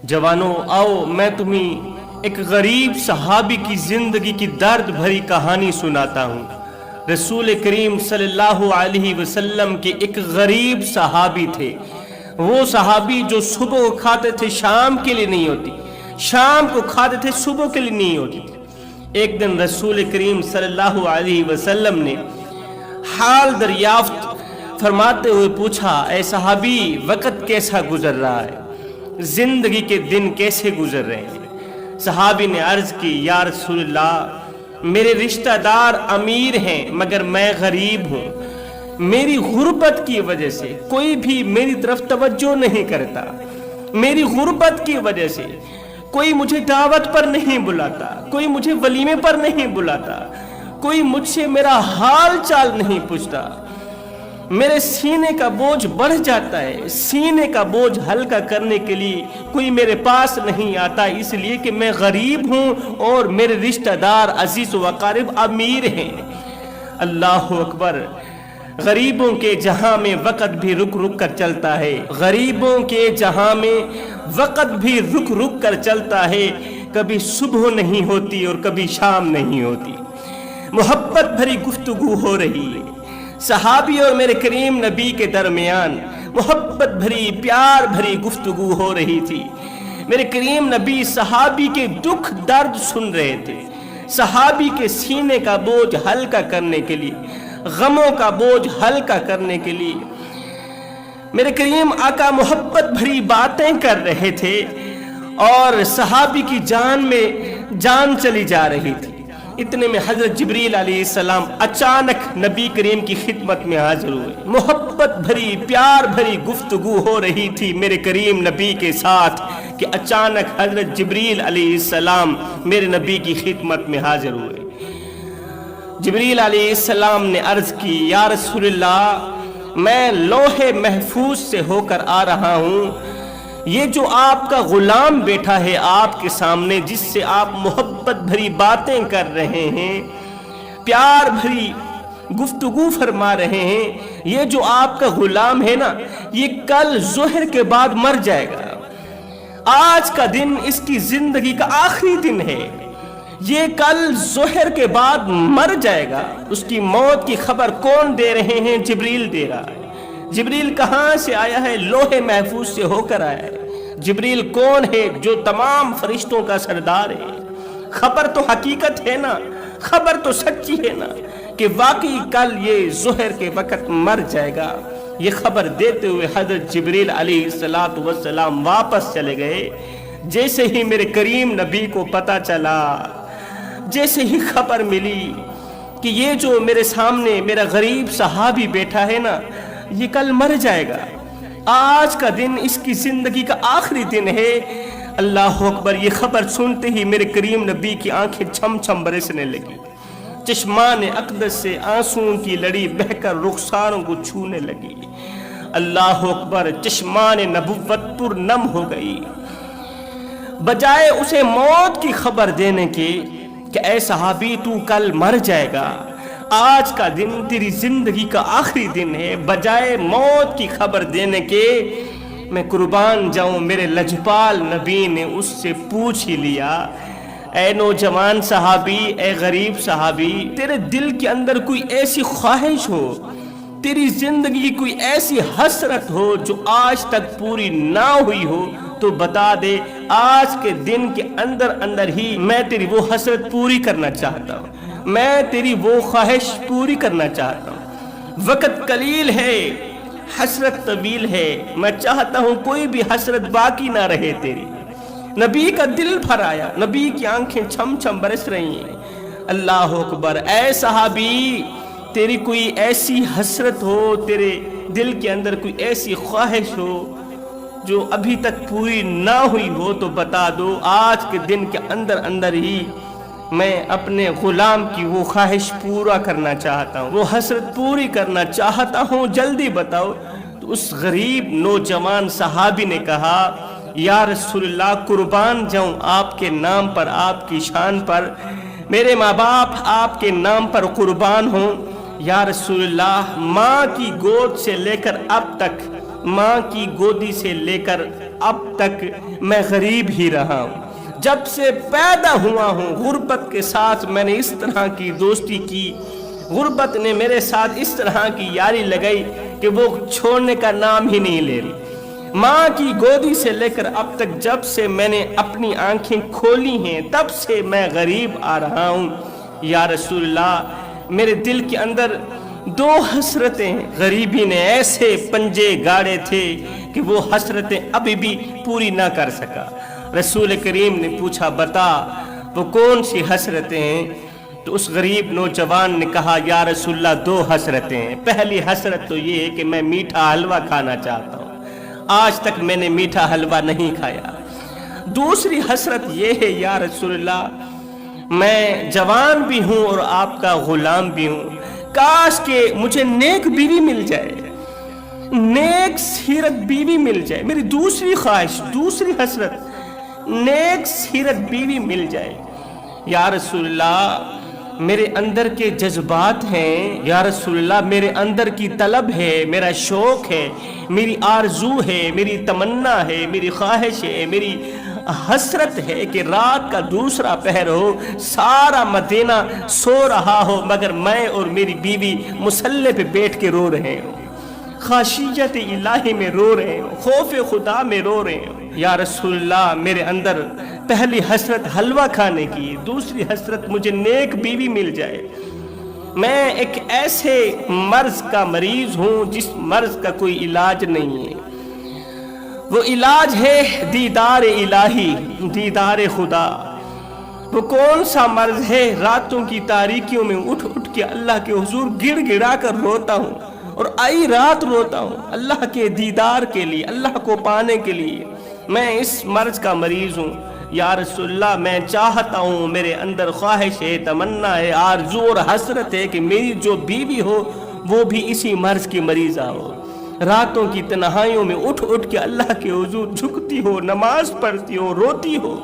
जवानों आओ मैं तुम्हें एक गरीब सहाबी की जिंदगी की दर्द भरी कहानी सुनाता हूँ। रसूल करीम सल्लल्लाहु अलैहि वसल्लम के एक गरीब सहाबी थे। वो सहाबी जो सुबह को खाते थे शाम के लिए नहीं होती, शाम को खाते थे सुबह के लिए नहीं होती थी। एक दिन रसूल करीम सल्लल्लाहु अलैहि वसल्लम ने हाल दरियाफ्त फरमाते हुए पूछा, ऐ सहाबी वक़्त कैसा गुजर रहा है, जिंदगी के दिन कैसे गुजर रहे हैं। सहाबी ने अर्ज की, या रसूलल्लाह मेरे रिश्तेदार अमीर हैं मगर मैं गरीब हूँ। मेरी गुर्बत की वजह से कोई भी मेरी तरफ तवज्जो नहीं करता। मेरी गुर्बत की वजह से कोई मुझे दावत पर नहीं बुलाता, कोई मुझे वलीमे पर नहीं बुलाता, कोई मुझसे मेरा हाल चाल नहीं पूछता। मेरे सीने का बोझ बढ़ जाता है, सीने का बोझ हल्का करने के लिए कोई मेरे पास नहीं आता, इसलिए कि मैं गरीब हूँ और मेरे रिश्तेदार अजीज व अकारिब अमीर हैं। अल्लाह अकबर। गरीबों के जहां में वक़्त भी रुक रुक कर चलता है, गरीबों के जहां में वक़्त भी रुक रुक कर चलता है। कभी सुबह नहीं होती और कभी शाम नहीं होती। मोहब्बत भरी गुफ्तगू हो रही है सहाबी और मेरे करीम नबी के दरमियान, मोहब्बत भरी प्यार भरी गुफ्तगू हो रही थी। मेरे करीम नबी सहाबी के दुख दर्द सुन रहे थे, सहाबी के सीने का बोझ हल्का करने के लिए, गमों का बोझ हल्का करने के लिए मेरे करीम आका मोहब्बत भरी बातें कर रहे थे और सहाबी की जान में जान चली जा रही थी। इतने में हजरत जिब्रील अलैहिस्सलाम अचानक नबी करीम की खिदमत में हाजिर हुए। मोहब्बत भरी प्यार भरी गुफ्तगू हो रही थी मेरे करीम नबी के साथ कि अचानक हजरत जिब्रील अलैहिस्सलाम मेरे नबी की खिदमत में हाजिर हुए। जिब्रील अलैहिस्सलाम ने अर्ज की, या रसूलल्लाह मैं लोहे महफूज से होकर आ रहा हूँ। ये जो आपका गुलाम बैठा है आपके सामने, जिससे आप मोहब्बत भरी बातें कर रहे हैं, प्यार भरी गुफ्तगू फरमा रहे हैं, ये जो आपका गुलाम है ना, ये कल ज़ोहर के बाद मर जाएगा। आज का दिन इसकी जिंदगी का आखिरी दिन है। ये कल ज़ोहर के बाद मर जाएगा। उसकी मौत की खबर कौन दे रहे हैं? जिब्रील दे रहा है। जिब्रील कहाँ से आया है? लोहे महफूज से होकर आया है। जिब्रील कौन है? जो तमाम फरिश्तों का सरदार है। खबर तो हकीकत है ना, खबर तो सच्ची है ना कि वाकई कल ये ज़ोहर के वक़्त मर जाएगा। ये खबर देते हुए हज़रत जिब्रील अलैहिस्सलातु वस्सलाम वापस चले गए। जैसे ही मेरे करीम नबी को पता चला, जैसे ही खबर मिली कि ये जो मेरे सामने मेरा गरीब सहाबी बैठा है ना, ये कल मर जाएगा, आज का दिन इसकी जिंदगी का आखिरी दिन है। अल्लाह अकबर। ये खबर सुनते ही मेरे करीम नबी की आंखें छम छम बरसने लगी। चश्मान अक़दस से आंसुओं की लड़ी बहकर रुखसारों को छूने लगी। अल्लाह अकबर। चश्मान नबुव्वत पुरनम हो गई। बजाय उसे मौत की खबर देने के कि ऐ सहाबी तू कल मर जाएगा, आज का दिन तेरी जिंदगी का आखिरी दिन है, बजाय मौत की खबर देने के मैं कुर्बान जाऊं, मेरे लजपाल नबी ने उससे पूछ ही लिया, ऐ नौजवान सहाबी, ऐ गरीब सहाबी, तेरे दिल के अंदर कोई ऐसी ख्वाहिश हो, तेरी जिंदगी की कोई ऐसी हसरत हो जो आज तक पूरी ना हुई हो तो बता दे। आज के दिन के अंदर अंदर ही मैं तेरी वो हसरत पूरी करना चाहता हूँ, मैं तेरी वो ख्वाहिश पूरी करना चाहता हूँ। वक़्त कलील है, हसरत तवील है, मैं चाहता हूँ कोई भी हसरत बाकी ना रहे तेरी। नबी का दिल भर आया, नबी की आंखें छम छम बरस रही हैं। अल्लाह अकबर। ऐ सहाबी तेरी कोई ऐसी हसरत हो, तेरे दिल के अंदर कोई ऐसी ख्वाहिश हो जो अभी तक पूरी ना हुई हो तो बता दो। आज के दिन के अंदर अंदर ही मैं अपने गुलाम की वो ख्वाहिश पूरा करना चाहता हूँ, वो हसरत पूरी करना चाहता हूँ, जल्दी बताओ। तो उस गरीब नौजवान सहाबी ने कहा, या रसूलल्लाह कुर्बान जाऊँ आपके नाम पर, आपकी शान पर, मेरे माँ बाप आपके नाम पर कुर्बान हों। या रसूलल्लाह माँ की गोद से लेकर अब तक, माँ की गोदी से लेकर اب تک میں غریب ہی رہا ہوں۔ جب سے پیدا ہوا ہوں غربت کے ساتھ میں نے اس طرح کی دوستی کی، غربت نے میرے ساتھ اس طرح کی یاری لگائی کہ وہ چھوڑنے کا نام ہی نہیں لے رہی۔ ماں کی گودی سے لے کر اب تک جب سے میں نے اپنی آنکھیں کھولی ہیں تب سے میں غریب آ رہا ہوں۔ یا رسول اللہ، میرے دل کے اندر دو حسرتیں غریبی نے ایسے پنجے گاڑے تھے کہ وہ حسرتیں ابھی بھی پوری نہ کر سکا۔ رسول کریم نے پوچھا بتا وہ کون سی حسرتیں ہیں؟ تو اس غریب نوجوان نے کہا یا رسول اللہ دو حسرتیں ہیں۔ پہلی حسرت تو یہ ہے کہ میں میٹھا حلوہ کھانا چاہتا ہوں، آج تک میں نے میٹھا حلوہ نہیں کھایا۔ دوسری حسرت یہ ہے یا رسول اللہ میں جوان بھی ہوں اور آپ کا غلام بھی ہوں، کاش کہ مجھے نیک بیوی مل جائے، نیک سیرت بیوی مل جائے۔ میری دوسری خواہش، دوسری حسرت، نیک سیرت بیوی مل جائے۔ یا رسول اللہ میرے اندر کے جذبات ہیں، یا رسول اللہ میرے اندر کی طلب ہے، میرا شوق ہے، میری آرزو ہے، میری تمنا ہے، میری خواہش ہے، میری حسرت ہے کہ رات کا دوسرا پہر ہو، سارا مدینہ سو رہا ہو مگر میں اور میری بیوی مصلی پہ بیٹھ کے رو رہے ہوں، خاشیت الہی میں رو رہے ہوں، خوف خدا میں رو رہے ہوں۔ یا رسول اللہ میرے اندر پہلی حسرت حلوہ کھانے کی، دوسری حسرت مجھے نیک بیوی مل جائے۔ میں ایک ایسے مرض کا مریض ہوں جس مرض کا کوئی علاج نہیں ہے، وہ علاج ہے دیدار الہی، دیدار خدا۔ وہ کون سا مرض ہے؟ راتوں کی تاریکیوں میں اٹھ اٹھ کے اللہ کے حضور گڑ گڑا کر روتا ہوں، اور آئی رات روتا ہوں اللہ کے دیدار کے لیے، اللہ کو پانے کے لیے۔ میں اس مرض کا مریض ہوں یا رسول اللہ، میں چاہتا ہوں، میرے اندر خواہش ہے، تمنا ہے، آرزو اور حسرت ہے کہ میری جو بیوی ہو وہ بھی اسی مرض کی مریضہ ہو، راتوں کی تنہائیوں میں اٹھ اٹھ کے اللہ کے حضور جھکتی ہو، نماز پڑھتی ہو، روتی ہو۔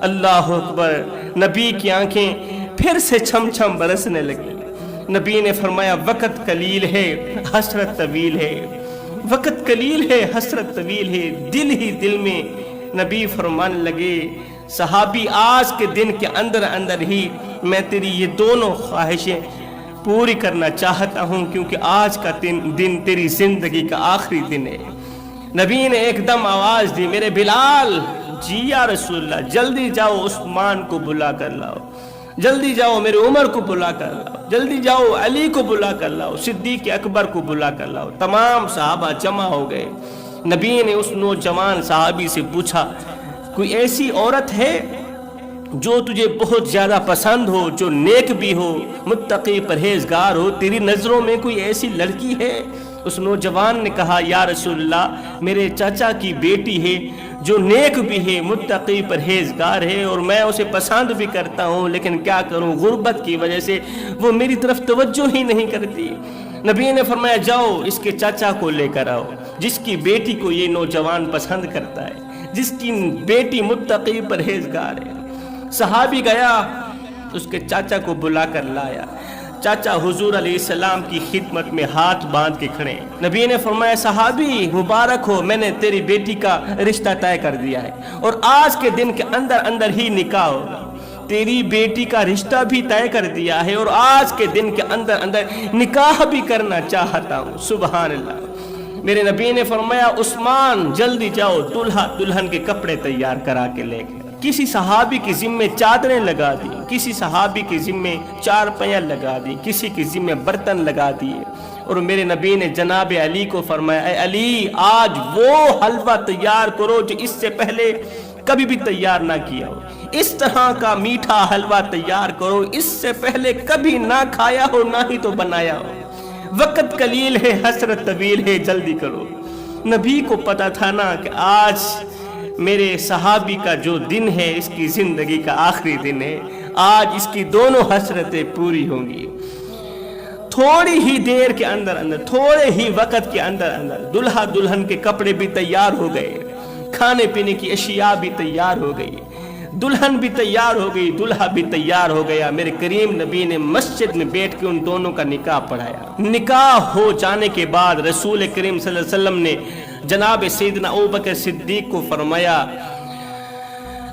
اللہ اکبر! نبی کی آنکھیں پھر سے چھم چھم برسنے لگی۔ نبی نے فرمایا وقت قلیل ہے، حسرت طویل ہے، وقت قلیل ہے، حسرت طویل ہے۔ دل ہی دل میں نبی فرمانے لگے صحابی آج کے دن کے اندر اندر ہی میں تیری یہ دونوں خواہشیں پوری کرنا چاہتا ہوں، کیونکہ آج کا دن تیری زندگی کا آخری دن ہے۔ نبی نے ایک دم آواز دی میرے بلال، جی یا رسول اللہ، جلدی جاؤ عثمان کو بلا کر لاؤ، جلدی جاؤ میرے عمر کو بلا کر لاؤ، جلدی جاؤ علی کو بلا کر لاؤ، صدیق اکبر کو بلا کر لاؤ۔ تمام صحابہ جمع ہو گئے۔ نبی نے اس نوجوان صحابی سے پوچھا کوئی ایسی عورت ہے جو تجھے بہت زیادہ پسند ہو، جو نیک بھی ہو، متقی پرہیزگار ہو، تیری نظروں میں کوئی ایسی لڑکی ہے؟ اس نوجوان نے کہا یا رسول اللہ میرے چاچا کی بیٹی ہے جو نیک بھی ہے، متقی پرہیزگار ہے، اور میں اسے پسند بھی کرتا ہوں، لیکن کیا کروں غربت کی وجہ سے وہ میری طرف توجہ ہی نہیں کرتی۔ نبی نے فرمایا جاؤ اس کے چاچا کو لے کر آؤ جس کی بیٹی کو یہ نوجوان پسند کرتا ہے، جس کی بیٹی متقی پرہیزگار ہے۔ صحابی گیا اس کے چاچا کو بلا کر لایا۔ چاچا حضور علیہ السلام کی خدمت میں ہاتھ باندھ کے کھڑے۔ نبی نے فرمایا صحابی مبارک ہو، میں نے تیری بیٹی کا رشتہ طے کر دیا ہے اور آج کے دن کے اندر اندر ہی نکاح ہوگا۔ تیری بیٹی کا رشتہ بھی طے کر دیا ہے اور آج کے دن کے اندر اندر نکاح بھی کرنا چاہتا ہوں۔ سبحان اللہ۔ میرے نبی نے فرمایا عثمان جلدی جاؤ دلہا دلہن کے کپڑے تیار کرا کے لے کے۔ کسی صحابی کی ذمہ چادریں لگا دی، کسی صحابی کی ذمہ چارپیاں لگا دی، کسی کی ذمہ برتن لگا دیے، اور میرے نبی نے جناب علی کو فرمایا اے علی آج وہ حلوہ تیار کرو جو اس سے پہلے کبھی بھی تیار نہ کیا ہو، اس طرح کا میٹھا حلوہ تیار کرو اس سے پہلے کبھی نہ کھایا ہو نہ ہی تو بنایا ہو۔ وقت قلیل ہے، حسرت طویل ہے، جلدی کرو۔ نبی کو پتا تھا نا کہ آج میرے صحابی کا جو دن ہے اس کی زندگی کا آخری دن ہے، آج اس کی دونوں حسرتیں پوری ہوں گی۔ تھوڑی ہی دیر کے اندر اندر، تھوڑے ہی وقت کے اندر اندر دلہا دلہن کے کپڑے بھی تیار ہو گئے، کھانے پینے کی اشیاء بھی تیار ہو گئی، دلہن بھی تیار ہو گئی، دلہا بھی تیار ہو گیا۔ میرے کریم نبی نے مسجد میں بیٹھ کے ان دونوں کا نکاح پڑھایا۔ نکاح ہو جانے کے بعد رسول کریم صلی اللہ علیہ وسلم نے जनाब सैयदना अबू बकर सिद्दीक को फरमाया,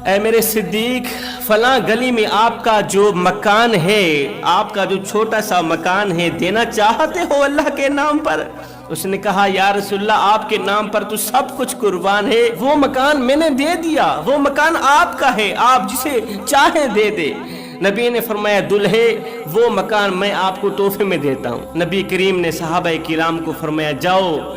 ऐ मेरे सिद्दीक, फलां गली में आपका जो मकान है, आपका जो छोटा सा मकान है, देना चाहते हो अल्लाह के नाम पर? उसने कहा, या रसूलल्लाह, आपके नाम पर तो सब कुछ कुर्बान है, वो मकान मैंने दे दिया, वो मकान आपका है, आप जिसे चाहे दे दे। नबी ने फरमाया, दुल्हे, वो मकान मैं आपको तोहफे में देता हूँ। नबी करीम ने सहाबा किराम को फरमाया, जाओ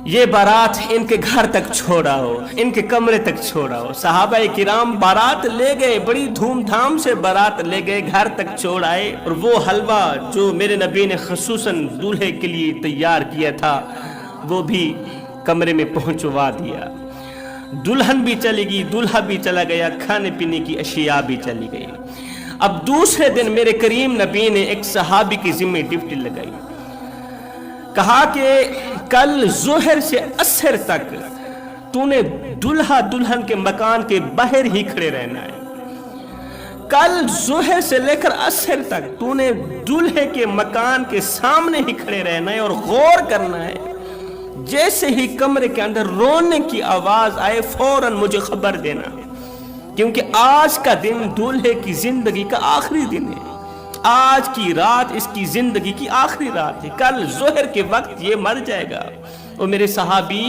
ये बारात इनके घर तक छोड़ाओ, इनके कमरे तक छोड़ाओ। सहाबा किराम बारात ले गए, बड़ी धूमधाम से बारात ले गए, घर तक छोड़ आए, और वो हलवा जो मेरे नबी ने खसूसन दूल्हे के लिए तैयार किया था वो भी कमरे में पहुंचवा दिया। दुल्हन भी चली गई, दूल्हा भी चला गया, खाने पीने की अशिया भी चली गई। अब दूसरे दिन मेरे करीम नबी ने एक सहाबी की जिम्मे ड्यूटी लगाई, कहा कि कल जोहर से असर तक तूने दुल्हा दुल्हन के मकान के बाहर ही खड़े रहना है। कल जोहर से लेकर असर तक तूने दूल्हे के मकान के सामने ही खड़े रहना है और गौर करना है। जैसे ही कमरे के अंदर रोने की आवाज आए फौरन मुझे खबर देना, क्योंकि आज का दिन दूल्हे की जिंदगी का आखिरी दिन है। आज की रात इसकी जिंदगी की आखिरी रात है, कल जोहर के वक्त ये मर जाएगा। और मेरे सहाबी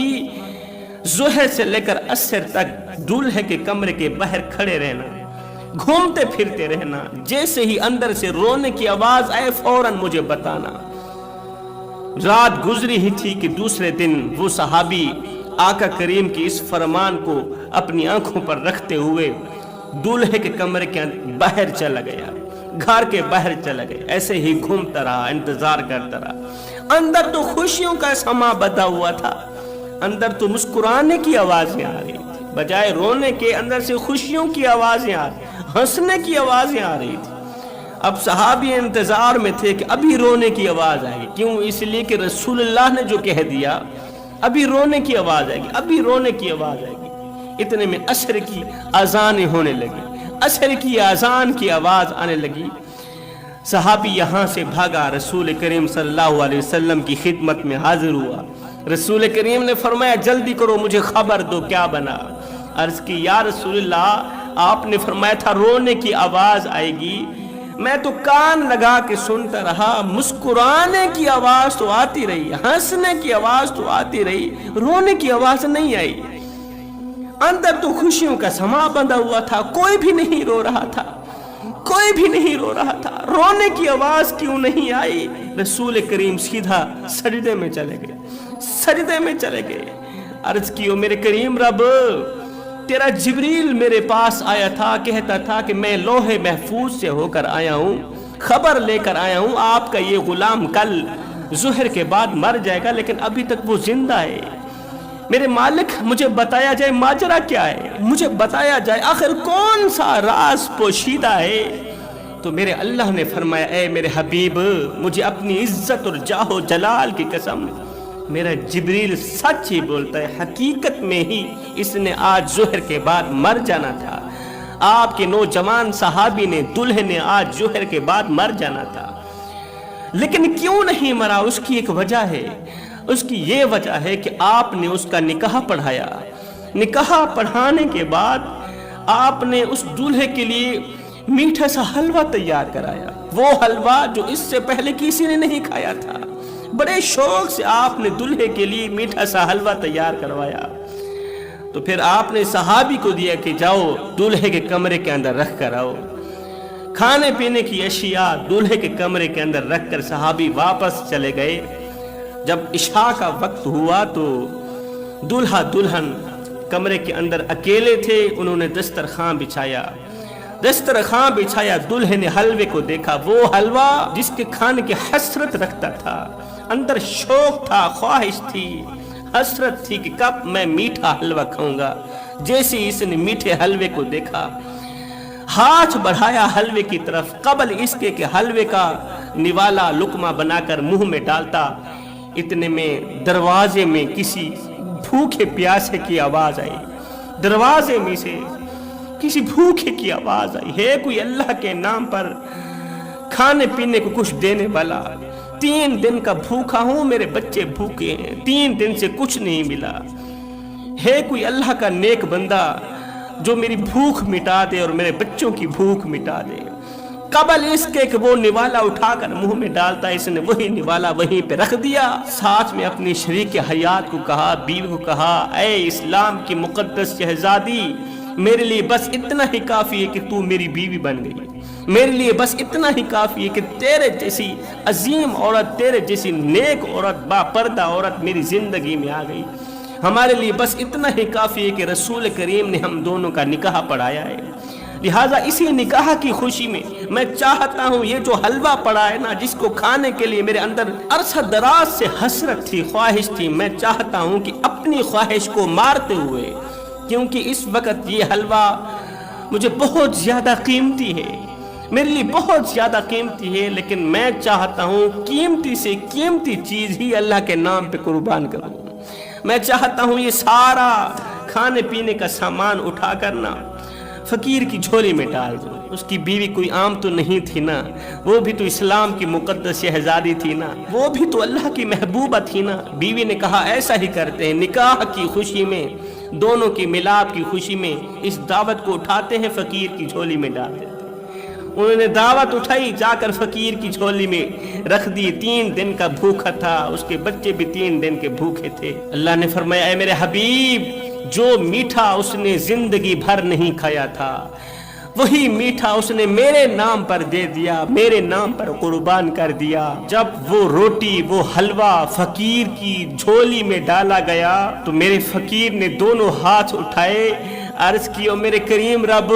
जोहर से लेकर असर तक दूल्हे के कमरे के बाहर खड़े रहना, घूमते फिरते रहना, जैसे ही अंदर से रोने की आवाज आए फौरन मुझे बताना। रात गुजरी ही थी कि दूसरे दिन वो सहाबी आका करीम की इस फरमान को अपनी आंखों पर रखते हुए दूल्हे के कमरे के बाहर चला गया, घर के बाहर चला गया। ऐसे ही घूमता रहा, इंतजार करता रहा। अंदर तो खुशियों का समा बंधा हुआ था, अंदर तो मुस्कुराने की आवाजें आ रही थी, बजाय रोने के अंदर से खुशियों की आवाजें आ रही, हंसने की आवाजें आ रही थी। अब सहाबी इंतजार में थे कि अभी रोने की आवाज आएगी। क्यों? इसलिए कि रसूलुल्लाह ने जो कह दिया, अभी रोने की आवाज आएगी, अभी रोने की आवाज आएगी। इतने में असर की अजानें होने लगी, असर की अजान की आवाज आने लगी। सहाबी यहाँ से भागा, रसूल करीम सल्लल्लाहु अलैहि वसल्लम की खिदमत में हाजिर हुआ। रसूल करीम ने फरमाया, जल्दी करो, मुझे खबर दो क्या बना। अर्ज की, या रसूलल्लाह, आपने फरमाया था रोने की आवाज आएगी, मैं तो कान लगा के सुनता रहा, मुस्कुराने की आवाज तो आती रही, हंसने की आवाज तो आती रही, रोने की आवाज नहीं आई। अंदर तो खुशियों का समा बंधा हुआ था, कोई भी नहीं रो रहा था, कोई भी नहीं रो रहा था, रोने की आवाज क्यों नहीं आई? रसूल करीम सीधा सजदे में चले गए, सजदे में चले गए। अर्ज की, ओ मेरे करीम रब, तेरा जिब्रील मेरे पास आया था, कहता था कि मैं लोहे महफूज से होकर आया हूँ, खबर लेकर आया हूँ, आपका ये गुलाम कल ज़ुहर के बाद मर जाएगा, लेकिन अभी तक वो जिंदा है। मेरे मालिक, मुझे बताया जाए माजरा क्या है, मुझे बताया जाए आखिर कौन सा राज पोशीदा है। तो मेरे अल्लाह ने फरमाया, ऐ मेरे हबीब, मुझे अपनी इज्जत और जाहो जलाल की कसम, मेरा जिब्रील सच ही बोलता है, हकीकत में ही इसने आज ज़ुहर के बाद मर जाना था। आपके नौजवान सहाबी ने, दुल्हे ने आज ज़ुहर के बाद मर जाना था, लेकिन क्यों नहीं मरा? उसकी एक वजह है, उसकी ये वजह है कि आपने उसका निकाह पढ़ाया। निकाह पढ़ाने के बाद आपने उस दूल्हे के लिए मीठा सा हलवा तैयार कराया, वो हलवा जो इससे पहले किसी ने नहीं खाया था। बड़े शौक से आपने दूल्हे के लिए मीठा सा हलवा तैयार करवाया। तो फिर आपने सहाबी को दिया कि जाओ दूल्हे के कमरे के अंदर रख कर आओ। खाने पीने की अशिया दूल्हे के कमरे के अंदर रखकर सहाबी वापस चले गए। जब इशा का वक्त हुआ तो दूल्हा दुल्हन कमरे के अंदर अकेले थे। उन्होंने दस्तरखान बिछाया, दस्तरखान बिछाया। दूल्हे ने हलवे को देखा, वो हलवा जिसके खाने की हसरत रखता था, अंदर शौक था, ख्वाहिश थी, हसरत थी कि कब मैं मीठा हलवा खाऊंगा। जैसे इसने मीठे हलवे को देखा, हाथ बढ़ाया हलवे की तरफ, कबल इसके के हलवे का निवाला लुकमा बनाकर मुंह में डालता। इतने में दरवाजे में किसी भूखे प्यासे की आवाज आई, दरवाजे में से किसी भूखे की आवाज आई, है कोई अल्लाह के नाम पर खाने पीने को कुछ देने वाला, 3 दिन का भूखा हूँ, मेरे बच्चे भूखे हैं, 3 दिन से कुछ नहीं मिला। है कोई अल्लाह का नेक बंदा जो मेरी भूख मिटा दे और मेरे बच्चों की भूख मिटा दे। कबल इसके कि वो निवाला उठाकर मुंह में डालता, इसने वही निवाला वहीं पे रख दिया। साथ में अपनी शरीक हयात को कहा, बीवी को कहा, ऐ इस्लाम की मुकद्दस शहजादी, मेरे लिए बस इतना ही काफी है कि तू मेरी बीवी बन गई। मेरे लिए बस इतना ही काफी है कि तेरे जैसी अजीम औरत, तेरे जैसी नेक औरत, बापर्दा औरत मेरी जिंदगी में आ गई। हमारे लिए बस इतना ही काफी है कि रसूल करीम ने हम दोनों का निकाह पढ़ाया है। लिहाजा इसी निकाह की खुशी में मैं चाहता हूँ ये जो हलवा पड़ा है ना, जिसको खाने के लिए मेरे अंदर अरसा दराज से हसरत थी, ख्वाहिश थी, मैं चाहता हूँ कि अपनी ख्वाहिश को मारते हुए, क्योंकि इस वक्त ये हलवा मुझे बहुत ज्यादा कीमती है, मेरे लिए बहुत ज्यादा कीमती है, लेकिन मैं चाहता हूँ कीमती से कीमती चीज ही अल्लाह के नाम पे कुर्बान करूँ। मैं चाहता हूँ ये सारा खाने पीने का सामान उठा कर ना फकीर की झोली में डाल दो। उसकी बीवी कोई आम तो नहीं थी ना, वो भी तो इस्लाम की मुकद्दस शहजादी थी ना, वो भी तो अल्लाह की महबूबा थी ना। बीवी ने कहा ऐसा ही करते हैं, निकाह की खुशी में, दोनों की मिलाप की खुशी में इस दावत को उठाते हैं, फकीर की झोली में डाल देते हैं। उन्होंने दावत उठाई, जाकर फकीर की झोली में रख दी। 3 दिन का भूखा था, उसके बच्चे भी 3 दिन के भूखे थे। अल्लाह ने फरमाया, ऐ मेरे हबीब, जो मीठा उसने जिंदगी भर नहीं खाया था, वही मीठा उसने मेरे नाम पर दे दिया, मेरे नाम पर कुर्बान कर दिया। जब वो रोटी, वो हलवा फकीर की झोली में डाला गया तो मेरे फकीर ने दोनों हाथ उठाए, अर्ज किया, मेरे करीम रब,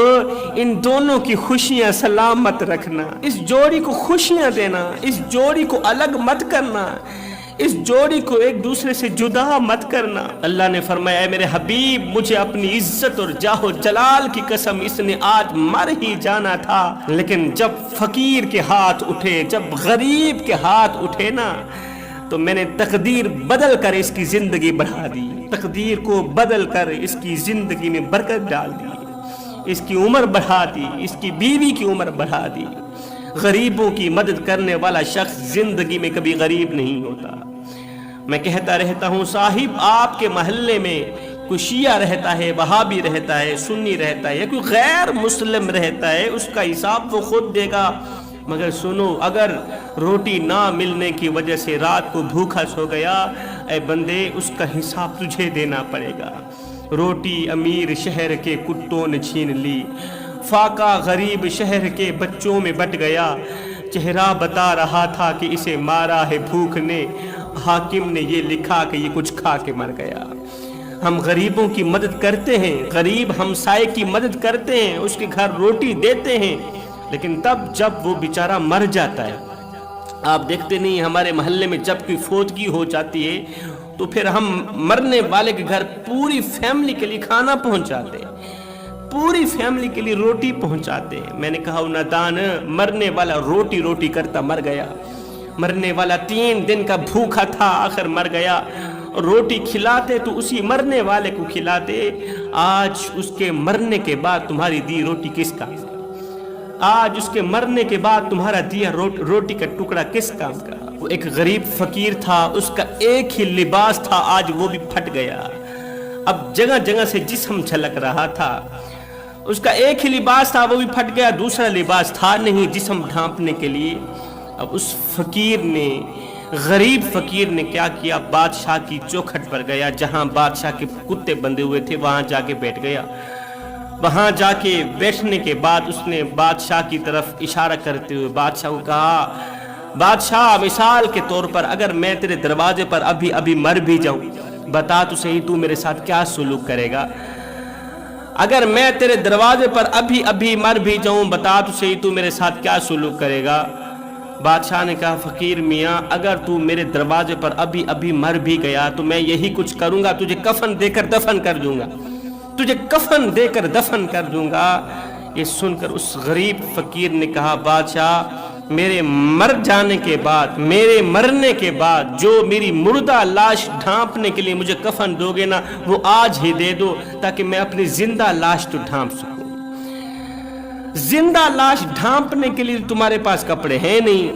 इन दोनों की खुशियां सलामत रखना, इस जोड़ी को खुशियां देना, इस जोड़ी को अलग मत करना, इस जोड़ी को एक दूसरे से जुदा मत करना। अल्लाह ने फरमाया, मेरे हबीब, मुझे अपनी इज्जत और जाहो जलाल की कसम, इसने आज मर ही जाना था, लेकिन जब फकीर के हाथ उठे, जब गरीब के हाथ उठे ना, तो मैंने तकदीर बदल कर इसकी जिंदगी बढ़ा दी, तकदीर को बदल कर इसकी जिंदगी में बरकत डाल दी, इसकी उम्र बढ़ा दी, इसकी बीवी की उम्र बढ़ा दी। गरीबों की मदद करने वाला शख्स जिंदगी में कभी गरीब नहीं होता। मैं कहता रहता हूँ, साहिब, आपके मोहल्ले में कोई शिया रहता है, वहाबी रहता है, सुन्नी रहता है, या कोई गैर मुस्लिम रहता है, उसका हिसाब वो खुद देगा। मगर सुनो, अगर रोटी ना मिलने की वजह से रात को भूखा सो गया, ऐ बंदे, उसका हिसाब तुझे देना पड़ेगा। रोटी अमीर शहर के कुत्तों ने छीन ली, फाका गरीब शहर के बच्चों में बट गया। चेहरा बता रहा था कि इसे मारा है भूख ने, हाकिम ने ये लिखा कि ये कुछ खा के मर गया। हम गरीबों की मदद करते हैं, गरीब हमसाए की मदद करते हैं, उसके घर रोटी देते हैं, लेकिन तब जब वो बेचारा मर जाता है, आप देखते नहीं, हमारे मोहल्ले में जब कोई फौतगी हो जाती है तो फिर हम मरने वाले के घर पूरी फैमिली के लिए खाना पहुंचाते हैं, पूरी फैमिली के लिए रोटी पहुंचाते हैं। मैंने कहा, नादान, मरने वाला रोटी रोटी करता मर गया, मरने वाला 3 दिन का भूखा था, आखिर मर गया। रोटी खिलाते तो उसी मरने वाले को खिलाते, आज उसके मरने के बाद तुम्हारी दी रोटी किस काम का? आज उसके मरने के बाद तुम्हारा दिया रोटी का टुकड़ा किस काम का? वो एक गरीब फकीर था, उसका एक ही लिबास था, आज वो भी फट गया। अब जगह जगह से जिस्म झलक रहा था, उसका एक ही लिबास था, वो भी फट गया, दूसरा लिबास था नहीं जिस्म ढांपने के लिए। अब उस फकीर ने, गरीब फकीर ने क्या किया, बादशाह की चौखट पर गया, जहां बादशाह के कुत्ते बंधे हुए थे, वहां जाके बैठ गया। वहां जाके बैठने के बाद उसने बादशाह की तरफ इशारा करते हुए बादशाह को कहा, बादशाह, मिसाल के तौर पर अगर मैं तेरे दरवाजे पर अभी अभी मर भी जाऊं, बता तो सही तू मेरे साथ क्या सुलूक करेगा? अगर मैं तेरे दरवाजे पर अभी अभी मर भी जाऊं, बता तो सही तू मेरे साथ क्या सुलूक करेगा? बादशाह ने कहा, फकीर मियाँ, अगर तू मेरे दरवाजे पर अभी अभी मर भी गया तो मैं यही कुछ करूंगा, तुझे कफन देकर दफन कर दूंगा, तुझे कफन देकर दफन कर दूंगा। ये सुनकर उस गरीब फकीर ने कहा, बादशाह, मेरे मर जाने के बाद, मेरे मरने के बाद जो मेरी मुर्दा लाश ढांपने के लिए मुझे कफन दोगे ना, वो आज ही दे दो, ताकि मैं अपनी जिंदा लाश तो ढांप सकूं। जिंदा लाश ढांपने के लिए तुम्हारे पास कपड़े हैं नहीं,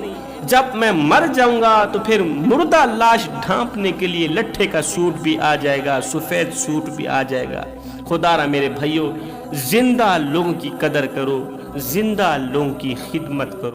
جب میں مر جاؤں گا تو پھر مردہ لاش ڈھانپنے کے لیے لٹھے کا سوٹ بھی آ جائے گا، سفید سوٹ بھی آ جائے گا۔ خدا را میرے بھائیوں، زندہ لوگوں کی قدر کرو، زندہ لوگوں کی خدمت کرو۔